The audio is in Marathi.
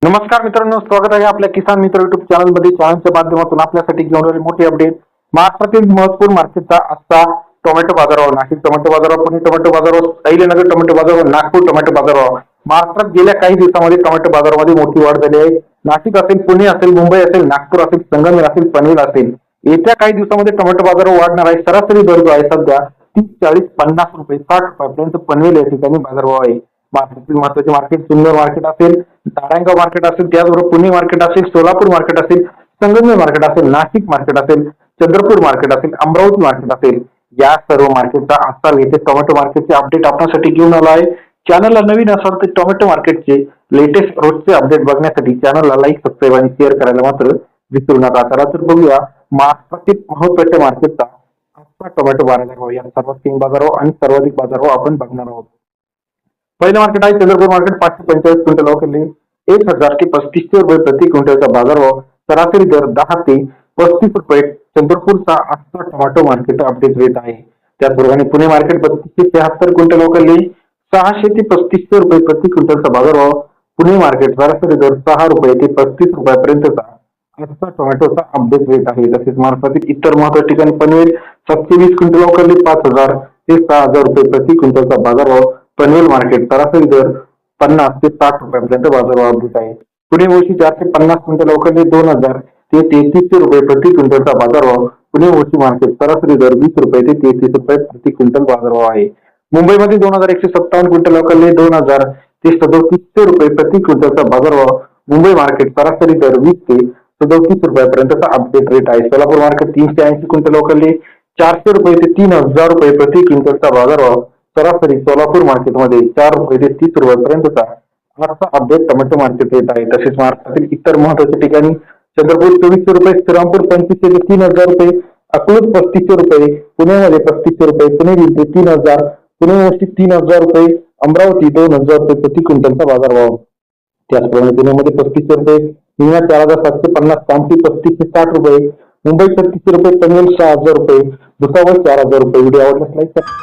नमस्कार मित्रांनो, स्वागत आहे आपल्या किसान मित्र युट्यूब चॅनलमध्ये. चॅनलच्या माध्यमातून आपल्यासाठी घेऊन आलेली मोठी अपडेट. महाराष्ट्रातील महत्वपूर्ण मार्केटचा आजचा टोमॅटो बाजारावर, नाशिक टोमॅटो बाजारावर, पुणे टोमॅटो बाजारावर, अहिल्यानगर टोमॅटो बाजारावर, नागपूर टोमॅटो बाजारावर. महाराष्ट्रात गेल्या काही दिवसांमध्ये टोमॅटो बाजारामध्ये मोठी वाढ झाली आहे. नाशिक असेल, पुणे असेल, मुंबई असेल, नागपूर असेल, संगमेर असेल, पनवेल असेल, येत्या काही दिवसामध्ये टोमॅटो बाजारावर वाढणार आहे. सरासरी दर जो आहे सध्या 30, 40, 50 रुपये, 60 रुपयापर्यंत पनवेल या ठिकाणी बाजारभाव आहे. महाराष्ट्रातील महत्वाचे मार्केट सुंदर मार्केट असेल, नारायणगाव मार्केट असेल, त्याचबरोबर पुणे मार्केट असेल, सोलापूर मार्केट असेल, संगमेर मार्केट असेल, नाशिक मार्केट असेल, चंद्रपूर मार्केट असेल, अमरावती मार्केट असेल, या सर्व मार्केटचा आजचा लेटेस्ट टोमॅटो मार्केटचे अपडेट आपल्यासाठी घेऊन आला आहे. चॅनलला नवीन असाल तर टोमॅटो मार्केटचे लेटेस्ट रोजचे अपडेट बघण्यासाठी चॅनलला लाईक, सबस्क्राईब आणि शेअर करायला मात्र विसरू नका. चला तर बघूया महाराष्ट्रातील महत्वाच्या मार्केटचा आजचा टोमॅटो बाजारभाव. या सर्वात 3 बाजारभाव आणि सर्वाधिक बाजारभाव आपण बघणार आहोत. पहिलं मार्केट आहे चंद्रपूर मार्केट. 545 क्विंटल अवघडले 1000 ते 3500 रुपये प्रति क्विंटलचा बाजारभाव. सरासरी दर 10 ते 35 रुपये. चंद्रपूरचा आजचा टोमॅटो मार्केट अपडेट रेट आहे. त्याचप्रमाणे पुणे मार्केट 32 ते 73 क्विंटल अवघडले 600 ते 3500 रुपये प्रति क्विंटलचा बाजारभाव. पुणे मार्केट सरासरी दर 6 रुपये ते 35 रुपयापर्यंतचा आजचा टोमॅटोचा अपडेट रेट आहे. तसेच महाराष्ट्रातील इतर महत्वाच्या ठिकाणी पनवेल 720 क्विंटल अवघडले 5000 ते 6000 रुपये प्रति क्विंटलचा बाजारभाव. पनवेल मार्केट सरासरी दर 50 ते 60 रुपयापर्यंत बाजारभाव अपडेट आहे. पुणे मोशी 450 क्विंटल अवघडले 2000 ते 3300 रुपये प्रति क्विंटलचा बाजारभाव. पुणे मोशी मार्केट सरासरी दर 20 रुपये ते 33 रुपये प्रति क्विंटल बाजारभाव आहे. मुंबईमध्ये 2157 क्विंटल अवघडले 2000 ते 3700 रुपये प्रति क्विंटलचा बाजारभाव. मुंबई मार्केट सरासरी दर 20 ते 37 रुपयापर्यंतचा अपडेट रेट आहे. सोलापूर मार्केट 380 क्विंटल अवघडले 400 रुपये ते 3000 रुपये प्रति क्विंटलचा बाजारभाव. सरासरी सोलापूर मार्केटमध्ये 4 रुपये ते 30 रुपयापर्यंतचा आजचा अपडेट टोमॅटो मार्केट रेट आहे. तसेच महाराष्ट्रातील इतर महत्वाच्या ठिकाणी चंद्रपूर 2400 रुपये, श्रीरामपूर 2500 ते 3000 रुपये, अकलूज 3500 रुपये, पुण्यामध्ये 3500 रुपये, पुणे जिल्हे 3000, पुणे मोशी 3000 रुपये, अमरावती 2000 रुपये प्रति क्विंटलचा बाजारभाव. त्याचप्रमाणे पुण्यामध्ये 3500 रुपये, निळा 4750, कामठी 3560 रुपये, मुंबई 3600 रुपये, पनवेल 6000 रुपये, भुसावळ 4000 रुपये. व्हिडिओ आवडल्यास लाईक करा.